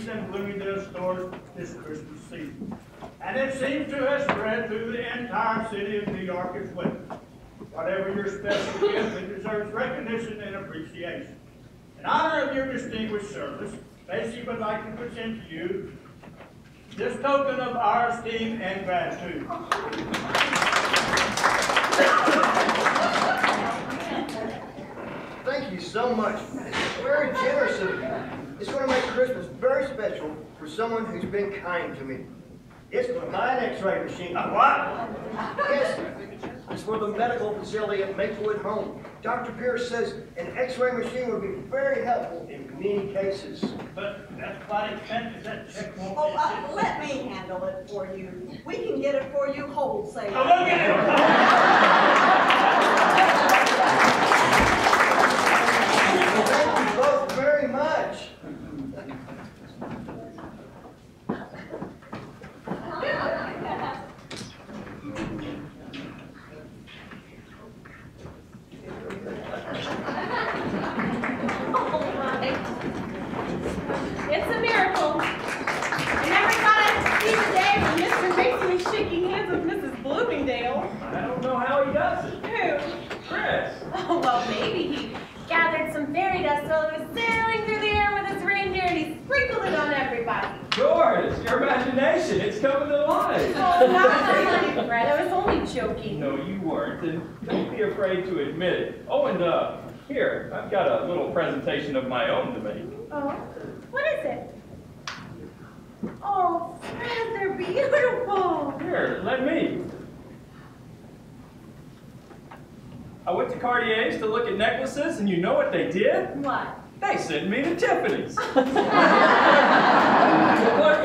Macy's and Bloomingdale stores this Christmas season. And it seems to have spread through the entire city of New York as well. Whatever your special gift, it deserves recognition and appreciation. In honor of your distinguished service, Macy would like to present to you this token of our esteem and gratitude. Thank you so much. It's very generous of you. It's going to make Christmas very special for someone who's been kind to me. It's for my X-ray machine. What? Yes, it's for the medical facility at Maplewood Home. Dr. Pierce says an X-ray machine would be very helpful in many cases. But that's quite expensive. That check won't be. Oh, let me handle it for you. We can get it for you wholesale. Oh, look at Well, thank you both very much. It's a miracle. I never thought I'd see the day when Mr. Mason is shaking hands with Mrs. Bloomingdale. I don't know how he does it. Who? Chris. Oh, well, maybe he gathered some fairy dust while he was sailing through the air with his reindeer and he sprinkled it on everybody. George, your imagination, it's coming to life. Oh, not really, Fred. I was only joking. No, you weren't, and don't be afraid to admit it. Oh, and here, I've got a little presentation of my own to make. Oh, what is it? Oh, Fred, they're beautiful. Here, let me. I went to Cartier's to look at necklaces, and you know what they did? What? They sent me to Tiffany's. The clerk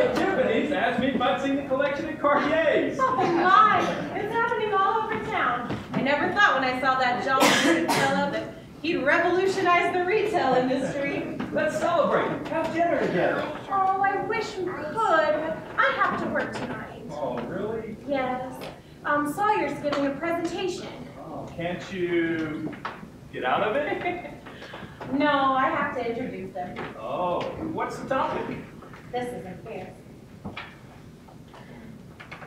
at Tiffany's asked me if I'd seen the collection at Cartier's. Oh, my. It's happening all over town. I never thought when I saw that jolly little fellow that he'd revolutionize the retail industry. Let's celebrate. Have dinner together. Oh, I wish we could, but I have to work tonight. Oh, really? Yes. Sawyer's giving a presentation. Oh, can't you get out of it? No, I have to introduce them. Oh, what's the topic? This isn't fair.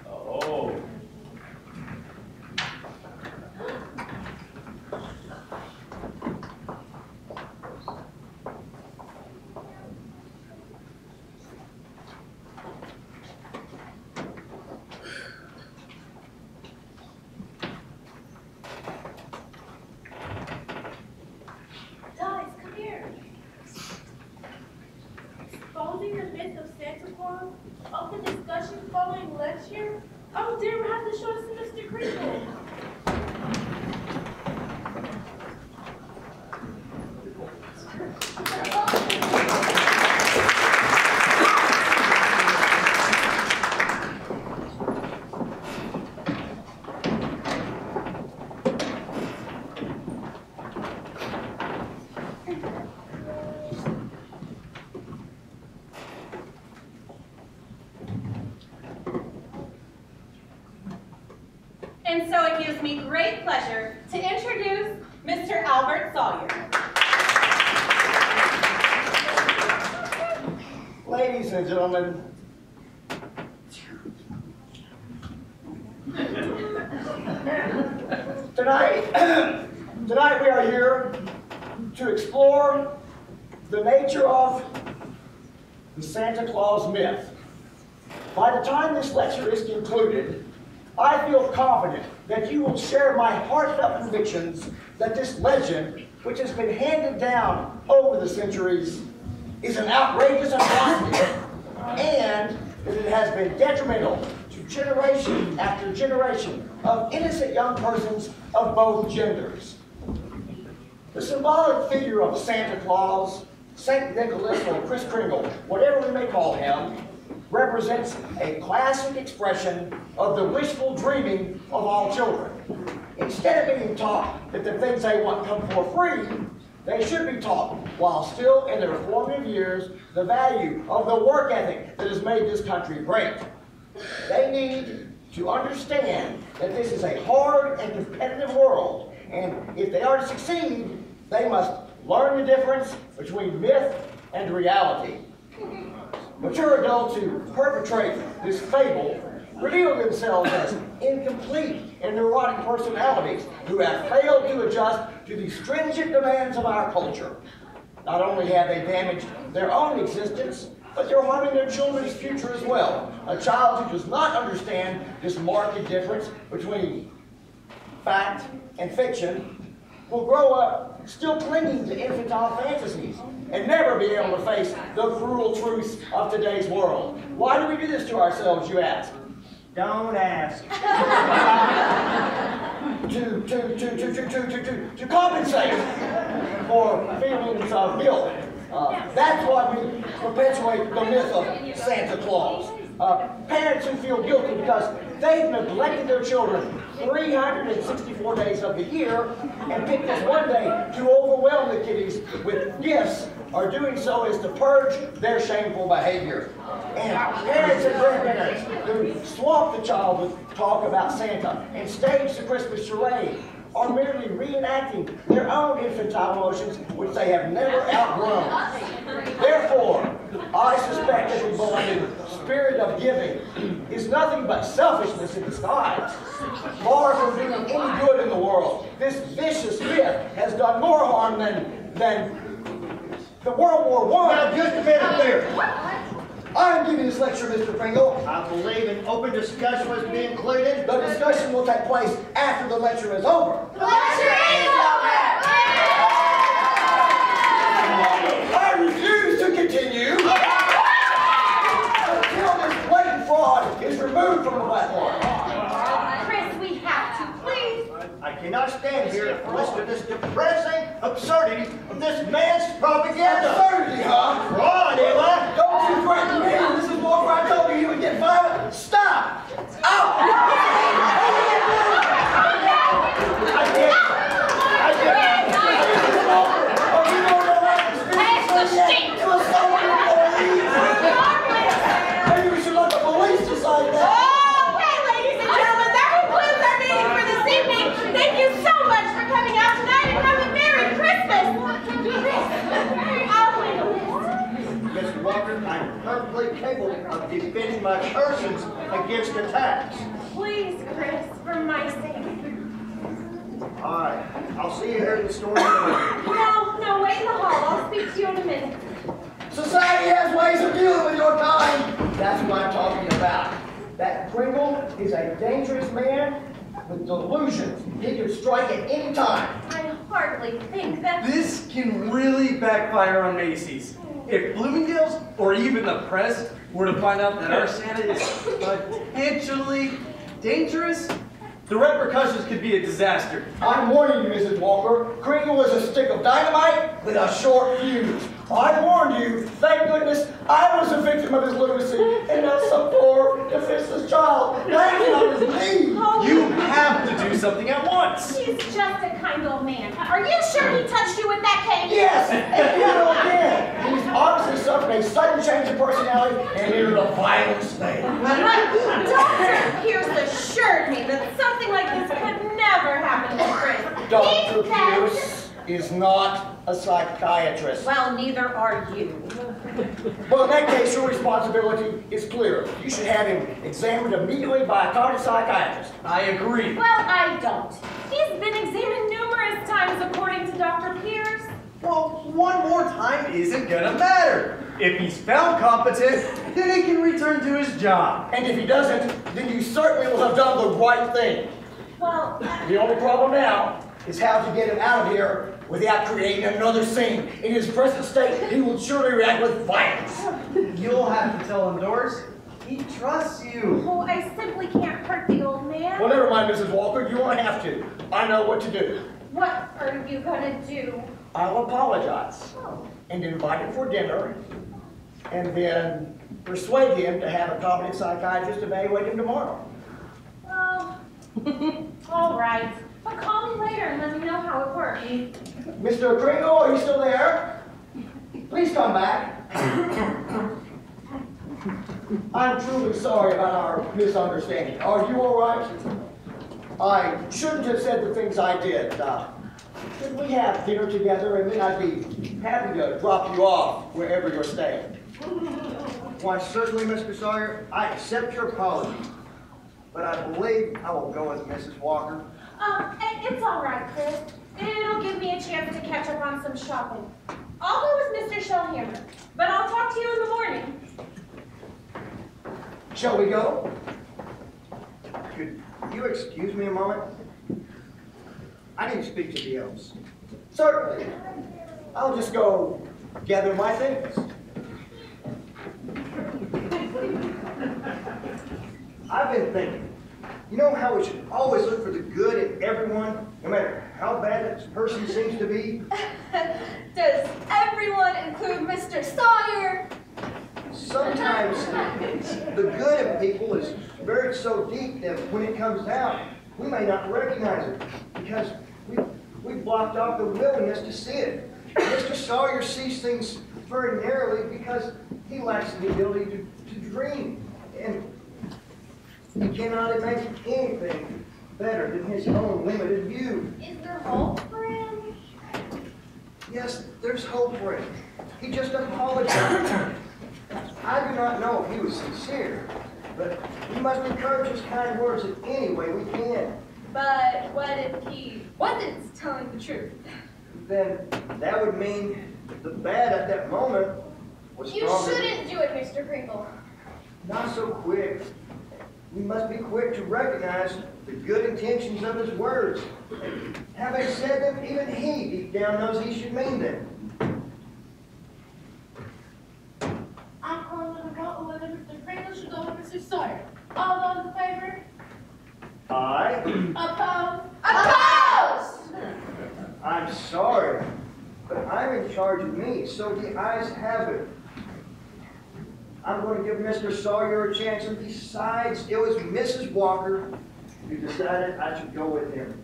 Oh. Guys, come here. Exposing the myth of Santa Claus, open discussion following lecture. Oh dear, we have to show us to Mr. Kringle. And so it gives me great pleasure to introduce Mr. Albert Sawyer. Ladies and gentlemen, tonight we are here to explore the nature of the Santa Claus myth. By the time this lecture is concluded, I feel confident that you will share my heartfelt convictions that this legend, which has been handed down over the centuries, is an outrageous atrocity, and that it has been detrimental to generation after generation of innocent young persons of both genders. The symbolic figure of Santa Claus, St. Nicholas, or Kris Kringle, whatever we may call him, represents a classic expression of the wishful dreaming of all children. Instead of being taught that the things they want come for free, they should be taught, while still in their formative years, the value of the work ethic that has made this country great. They need to understand that this is a hard and competitive world, and if they are to succeed, they must learn the difference between myth and reality. Mature adults who perpetrate this fable reveal themselves as incomplete and neurotic personalities who have failed to adjust to the stringent demands of our culture. Not only have they damaged their own existence, but they're harming their children's future as well. A child who does not understand this marked difference between fact and fiction will grow up still clinging to infantile fantasies and never be able to face the cruel truths of today's world. Why do we do this to ourselves, you ask? Don't ask. To compensate for feelings of guilt. That's why we perpetuate the myth of Santa Claus. Parents who feel guilty because they've neglected their children 364 days of the year and picked this one day to overwhelm the kiddies with gifts are doing so as to purge their shameful behavior. And parents and grandparents who swamp the child with talk about Santa and stage the Christmas charade are merely reenacting their own infantile emotions which they have never outgrown. Therefore, I suspect that the beloved spirit of giving is nothing but selfishness in disguise. Far from doing any good in the world, this vicious myth has done more harm than the World War I. Now, just a minute there. I'm giving this lecture, Mr. Pringle. I believe an open discussion was to be included. The discussion will take place after the lecture is over. The lecture is over! I refuse to continue until this blatant fraud is removed from the platform. Chris, we have to, please. I cannot stand here and listen to this depressing absurdity of this man's propaganda. Absurdity, huh? Fraud, Eva! Don't you threaten me. This is Walker. I told you he would get violent. Stop! Out! I can't. Oh, you don't know that. It was so employees. Maybe we should let the police decide that. Okay, ladies and gentlemen, that concludes our meeting for this evening. Thank you so much for coming out tonight and have a Merry Christmas. I'll wait. Mr. Walker, I'm perfectly capable of defending my persons against attacks. Please, Chris, for my sake. All right, I'll see you here in the store. No, wait in the hall. I'll speak to you in a minute. Society has ways of dealing with your kind. That's what I'm talking about. That Pringle is a dangerous man with delusions. He can strike at any time. I hardly think that... This can really backfire on Macy's. If Bloomingdale's or even the press were to find out that our Santa is potentially dangerous, the repercussions could be a disaster. I'm warning you, Mrs. Walker. Kringle is a stick of dynamite with a short fuse. I warned you. Thank goodness I was a victim of his lunacy and not some poor, defenseless child hanging on his knee. You have to do something at once. He's just a kind old man. Are you sure he touched you with that cane? Yes, and yet again. He's obviously suffered a sudden change of personality and entered a violent state. But Dr. Pierce assured me that something like this could never happen to Chris. Dr. He said- Pierce is not a psychiatrist. Well, neither are you. Well, in that case, your responsibility is clear. You should have him examined immediately by a competent psychiatrist. I agree. Well, I don't. He's been examined numerous times according to Dr. Pierce. Well, one more time isn't gonna matter. If he's found competent, then he can return to his job. And if he doesn't, then you certainly will have done the right thing. Well, The only problem now is how to get him out of here without creating another scene. In his present state, he will surely react with violence. You'll have to tell him, Doris. He trusts you. oh, I simply can't hurt the old man. Well, never mind, Mrs. Walker. You won't have to. I know what to do. What are you gonna do? I'll apologize and invite him for dinner and then persuade him to have a competent psychiatrist evaluate him tomorrow. Oh, all right. But call me later and let me know how it works. Mr. Kringle, are you still there? Please come back. I'm truly sorry about our misunderstanding. Are you all right? I shouldn't have said the things I did. Could we have dinner together and then I'd be happy to drop you off wherever you're staying? Why, certainly, Mr. Sawyer, I accept your apology. But I believe I will go with Mrs. Walker. It's all right, Chris. It'll give me a chance to catch up on some shopping. I'll go with Mr. Shellhammer, but I'll talk to you in the morning. Shall we go? Could you excuse me a moment? I need to speak to the elves. Certainly. I'll just go gather my things. I've been thinking, you know how we should always look for the good in everyone, no matter how bad that person seems to be? Does everyone include Mr. Sawyer? Sometimes the good in people is buried so deep that when it comes out, we may not recognize it because we blocked off the willingness to see it. Mr. Sawyer sees things very narrowly because he lacks the ability to dream. And he cannot imagine anything better than his own limited view. Is there hope for him? Yes, there's hope for him. He just apologized. I do not know if he was sincere, but we must encourage his kind words in any way we can. But what if he wasn't telling the truth? Then that would mean the bad at that moment was You stronger. shouldn't do it, Mr. Crinkle. Not so quick. We must be quick to recognize the good intentions of his words. Having said them, even he deep down knows he should mean them. I'm calling on the vote whether Mr. Crinkle should go with Mr. Sawyer. All those in favor? I? Opposed? Opposed! I'm sorry, but I'm in charge of me, so the ayes have it. I'm going to give Mr. Sawyer a chance, and besides, it was Mrs. Walker who decided I should go with him.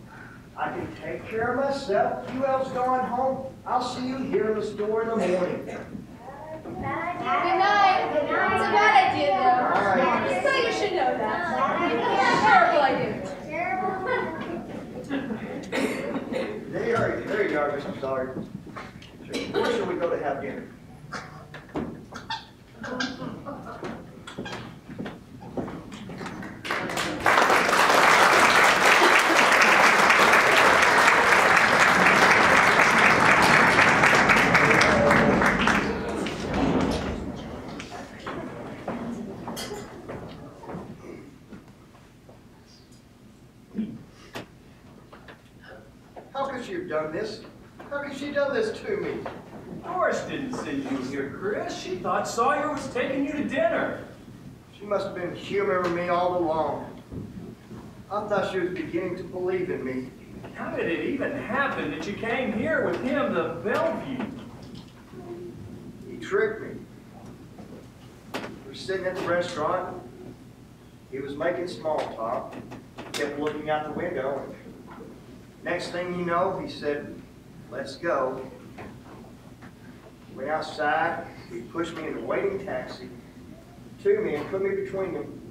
I can take care of myself. You elves go on home. I'll see you here in the store in the morning. Good night. It's a bad idea, though. All right. So you should know that. Terrible idea. There you are, Mr. Sawyer. Where shall we go to have dinner? How could she have done this? How could she have done this to me? Doris didn't send you here, Chris. She thought Sawyer was taking you to dinner. She must have been humoring me all along. I thought she was beginning to believe in me. How did it even happen that you came here with him to Bellevue? He tricked me. We were sitting at the restaurant. He was making small talk. Kept looking out the window. Next thing you know, he said, "Let's go." Went outside. He pushed me in a waiting taxi to me and put me between them.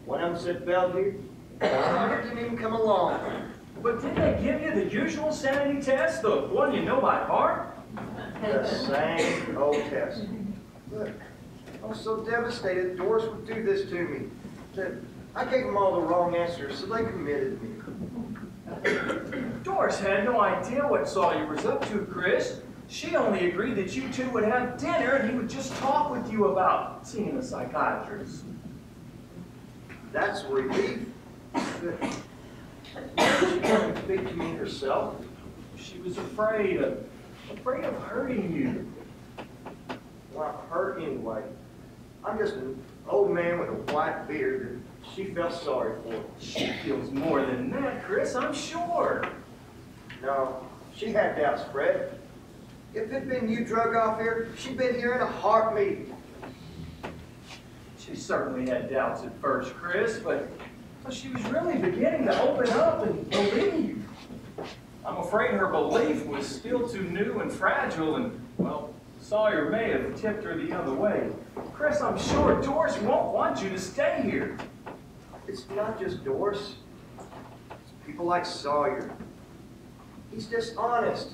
One of them said Bellevue. The other didn't even come along. But did they give you the usual sanity test, the one you know by heart? The same old test. Look, I was so devastated Doris would do this to me that I gave them all the wrong answers, so they committed me. Doris had no idea what Sawyer was up to, Chris. She only agreed that you two would have dinner and he would just talk with you about seeing a psychiatrist. That's relief. But she couldn't speak to me herself. She was afraid of hurting you. Well, I'm hurt anyway. I'm just an old man with a white beard that she felt sorry for. She feels more than that, Chris, I'm sure. No, she had doubts, Fred. If it'd been you drug off here, she'd been here in a heartbeat. She certainly had doubts at first, Chris, but she was really beginning to open up and believe. I'm afraid her belief was still too new and fragile, and, well, Sawyer may have tipped her the other way. Chris, I'm sure Doris won't want you to stay here. It's not just Doris. It's people like Sawyer. He's dishonest.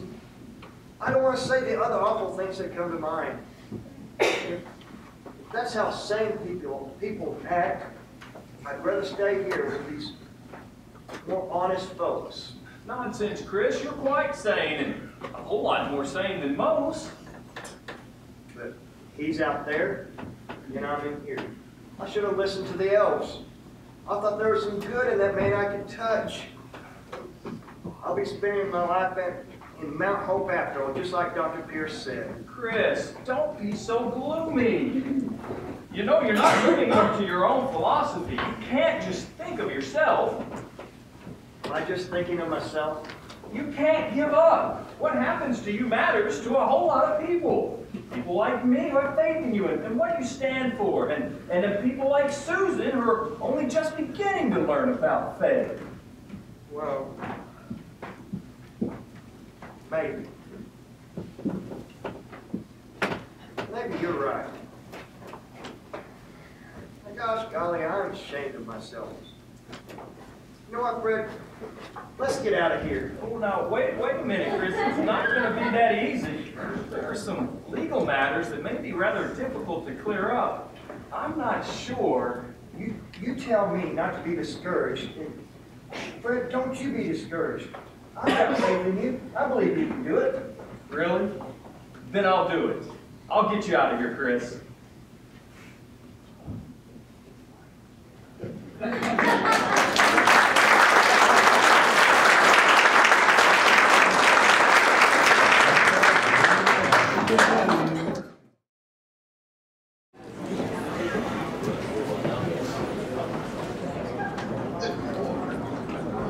I don't want to say the other awful things that come to mind. If that's how sane people act, I'd rather stay here with these more honest folks. Nonsense, Chris. You're quite sane, and a whole lot more sane than most. But he's out there, and I'm in here. I should have listened to the elves. I thought there was some good in that man I could touch. I'll be spending my life in Mount Hope after all, just like Dr. Pierce said. Chris, don't be so gloomy. You know you're not living up to your own philosophy. You can't just think of yourself. Am I just thinking of myself? You can't give up. What happens to you matters to a whole lot of people. People like me who have faith in you and what you stand for. And then people like Susan who are only just beginning to learn about faith. Well, maybe. Maybe you're right. Gosh golly, I'm ashamed of myself. You know what, Fred? Let's get out of here. Oh, now, wait a minute, Chris. It's not going to be that easy. There are some legal matters that may be rather difficult to clear up. I'm not sure. You tell me not to be discouraged. And Fred, don't you be discouraged. I have faith in you. I believe you can do it. Really? Then I'll do it. I'll get you out of here, Chris.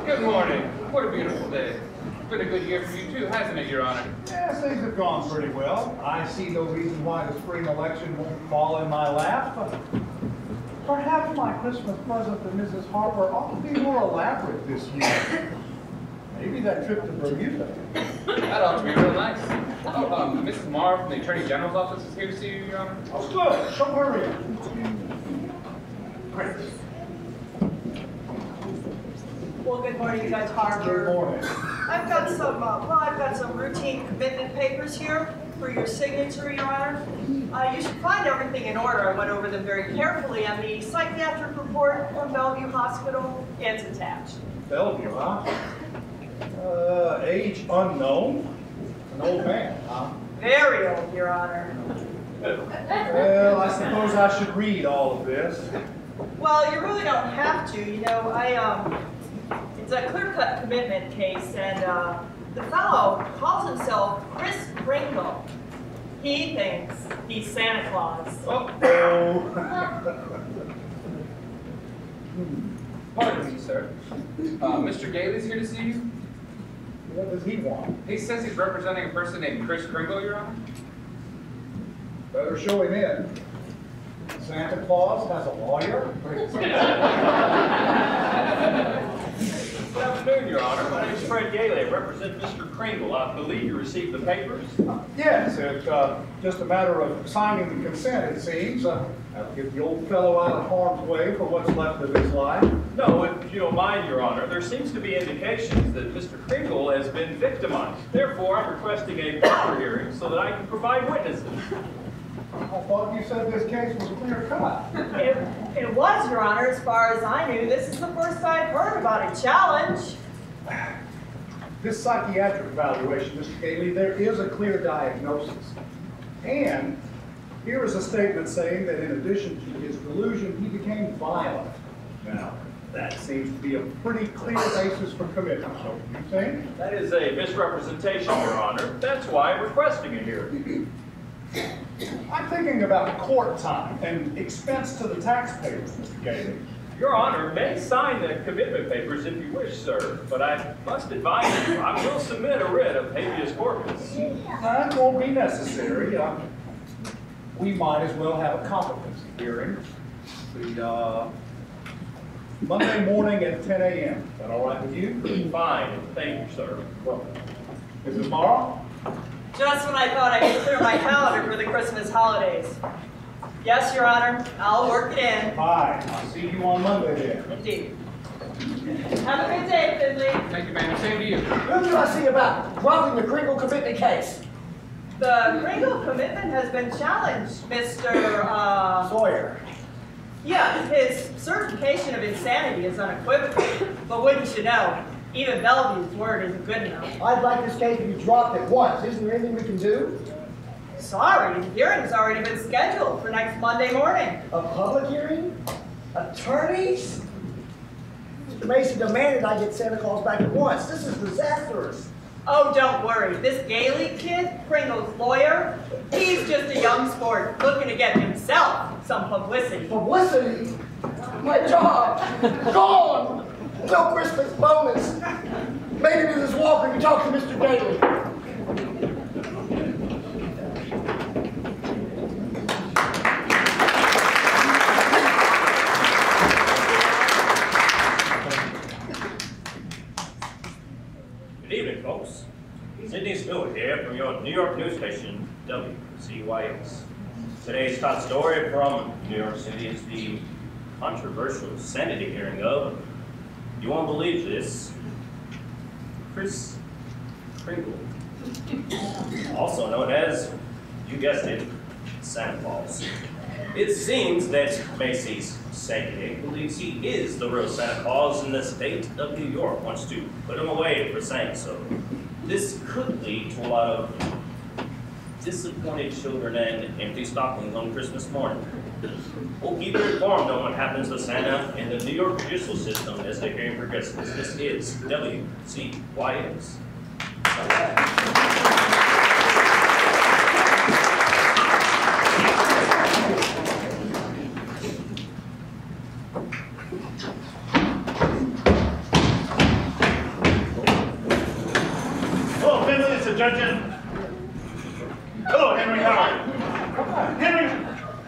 Good morning. What a beautiful day. It's been a good year for you too, hasn't it, Your Honor? Yes, things have gone pretty well. I see no reason why the spring election won't fall in my lap. Perhaps my Christmas present to Mrs. Harper ought to be more elaborate this year. Maybe that trip to Bermuda. That ought to be real nice. Oh, Mrs. Marr from the Attorney General's office is here to see you, Your Honor. Oh, good. Show her in. Great. Well, good morning, Judge Harper. Good morning. I've got some routine commitment papers here for your signature, Your Honor. You should find everything in order. I went over them very carefully, and the psychiatric report from Bellevue Hospital is attached. Bellevue, huh? Age unknown. An old man, huh? Very old, Your Honor. Well, I suppose I should read all of this. Well, you really don't have to. You know, it's a clear-cut commitment case, and the fellow calls himself Kris Kringle. He thinks he's Santa Claus. Pardon me, sir. Mr. Gailey's here to see you. What does he want? He says he's representing a person named Kris Kringle, Your Honor. Better show him in. Santa Claus has a lawyer? Good afternoon, Your Honor. My name is Fred Gailey. I represent Mr. Kringle. I believe you received the papers. Yes, it's just a matter of signing the consent, it seems. That'll get the old fellow out of harm's way for what's left of his life. No, if you don't mind, Your Honor, there seems to be indications that Mr. Kringle has been victimized. Therefore, I'm requesting a proper hearing so that I can provide witnesses. I thought you said this case was clear cut. It was, Your Honor, as far as I knew. This is the first I've heard about a challenge. This psychiatric evaluation, Mr. Gailey, there is a clear diagnosis. And here is a statement saying that in addition to his delusion, he became violent. Now, that seems to be a pretty clear basis for commitment, don't you think? That is a misrepresentation, Your Honor. That's why I'm requesting a hearing. I'm thinking about court time and expense to the taxpayers, Mr. Gailey. Your Honor may sign the commitment papers if you wish, sir, but I must advise you, I will submit a writ of habeas corpus. That won't be necessary. We might as well have a competency hearing. Monday morning at 10 a.m. Is that all right with you? Fine, thank you, sir. Well, is it tomorrow? Just when I thought I could clear my calendar for the Christmas holidays. Yes, Your Honor, I'll work it in. Fine. I'll see you on Monday then. Indeed. Have a good day, Finley. Thank you, ma'am. Same to you. Who do I see about dropping the Kringle commitment case? The Kringle commitment has been challenged, Mr. Sawyer. Yeah, his certification of insanity is unequivocal, but wouldn't you know, even Bellevue's word isn't good enough. I'd like this case to be dropped at once. Isn't there anything we can do? Sorry, the hearing's already been scheduled for next Monday morning. A public hearing? Attorneys? Mr. Macy demanded I get Santa Claus back at once. This is disastrous. Oh, don't worry, this Gailey kid, Kringle's lawyer, he's just a young sport looking to get himself some publicity. Publicity? My job, gone. No Christmas bonus. Maybe Mrs. Walker can talk to Mr. Daly. Good evening, folks. Sidney Stewart here from your New York news station, WCYX. Today's top story from New York City is the controversial sanity hearing of, you won't believe this, Kris Kringle, also known as, you guessed it, Santa Claus. It seems that Macy's Sankey believes he is the real Santa Claus, and the state of New York wants to put him away for saying so. This could lead to a lot of disappointed children and empty stockings on Christmas morning. We'll keep you informed on what happens to Santa in the New York judicial system as the hearing progresses. This is WCYX. Hello, Finley, it's the judge in. Hello, Henry, how are you? Henry,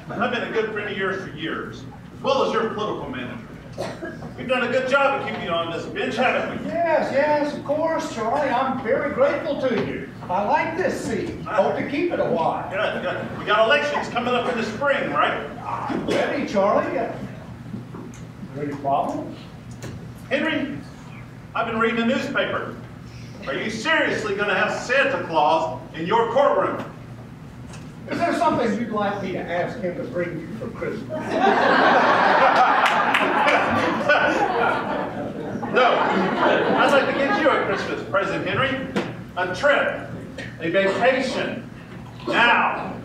I've been a good friend of yours for years, as well as your political manager. We've done a good job of keeping you on this bench, haven't we? Yes, of course, Charlie. I'm very grateful to you. I like this seat. Hope to keep it a while. Good. We got elections coming up in the spring, right? Ready, Charlie? Any problem? Henry, I've been reading the newspaper. Are you seriously going to have Santa Claus in your courtroom? Is there something you'd like me to ask him to bring you for Christmas? No. I'd like to get you a Christmas present, Henry. A trip. A vacation. Now.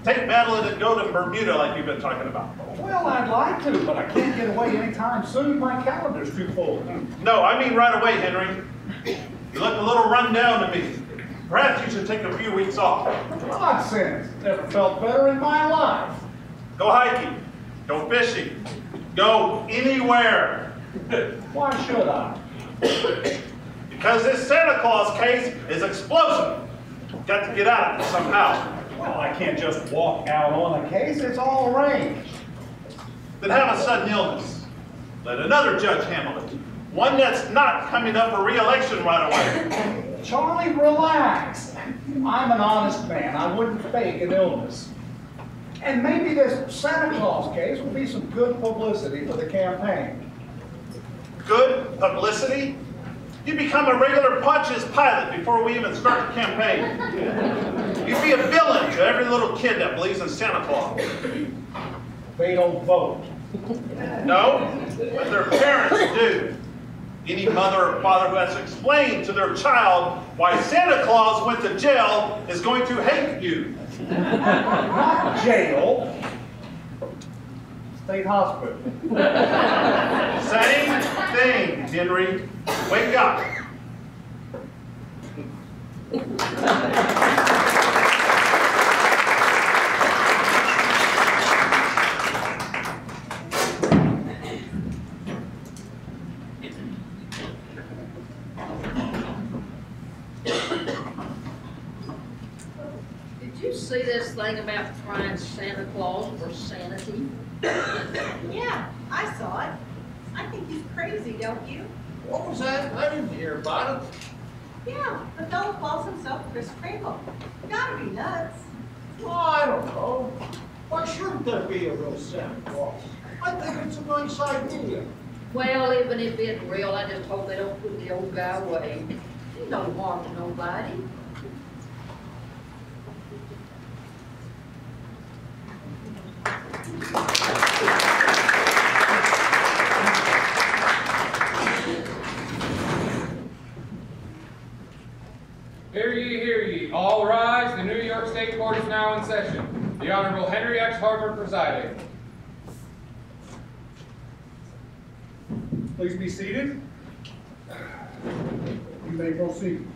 Take Madeline and go to Bermuda like you've been talking about. Well, I'd like to, but I can't get away anytime soon. My calendar's too full. No, I mean right away, Henry. You look a little run down to me. Perhaps you should take a few weeks off. Nonsense. Never felt better in my life. Go hiking. Go fishing. Go anywhere. Why should I? Because this Santa Claus case is explosive. Got to get out of it somehow. Well, I can't just walk out on a case. It's all arranged. Then have a sudden illness. Let another judge handle it. One that's not coming up for re-election right away. Charlie, relax. I'm an honest man. I wouldn't fake an illness. And maybe this Santa Claus case will be some good publicity for the campaign. Good publicity? You become a regular Pontius Pilate before we even start the campaign. You'd be a villain to every little kid that believes in Santa Claus. They don't vote. No, but their parents do. Any mother or father who has to explain to their child why Santa Claus went to jail is going to hate you. Not jail. State hospital. Same thing, Henry. Wake up. Did you see this thing about trying Santa Claus for sanity? Yeah, I saw it. I think he's crazy, don't you? What was that? I didn't hear about it. Yeah, the fellow calls himself Kris Kringle. Gotta be nuts. Well, I don't know. Why shouldn't there be a real Santa Claus? I think it's a nice idea. Well, even if it's real, I just hope they don't put the old guy away. He's no harm to nobody. Hear ye, hear ye. All rise. The New York State Court is now in session. The Honorable Henry X. Harvard presiding. Please be seated. You may proceed.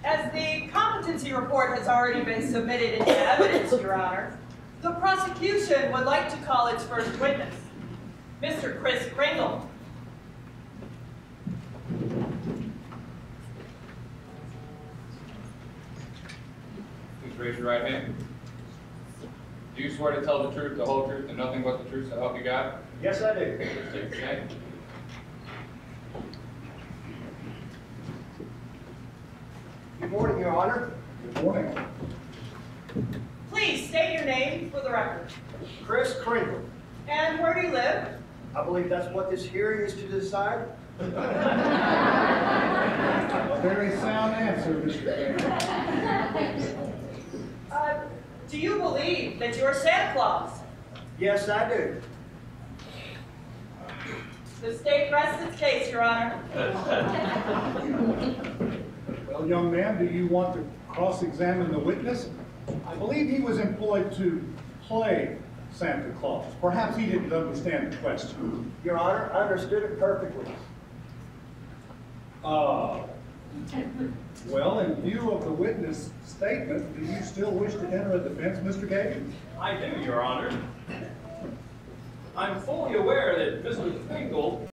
As the competency report has already been submitted into evidence, Your Honor, the prosecution would like to call its first witness, Mr. Chris Kringle. Please raise your right hand. Do you swear to tell the truth, the whole truth, and nothing but the truth, so help you God? Yes, I do. Please state your name. Good morning, Your Honor. Good morning. Please state your name for the record. Chris Kringle. And where do you live? I believe that's what this hearing is to decide. A very sound answer, Mr. Gaines. Do you believe that you're Santa Claus? Yes, I do. The state rests its case, Your Honor. Well, young man, do you want to cross-examine the witness? I believe he was employed to play Santa Claus. Perhaps he didn't understand the question. Your Honor, I understood it perfectly. Well, in view of the witness statement, do you still wish to enter a defense, Mr. Gaines? I do, Your Honor. I'm fully aware that Mr. Kringle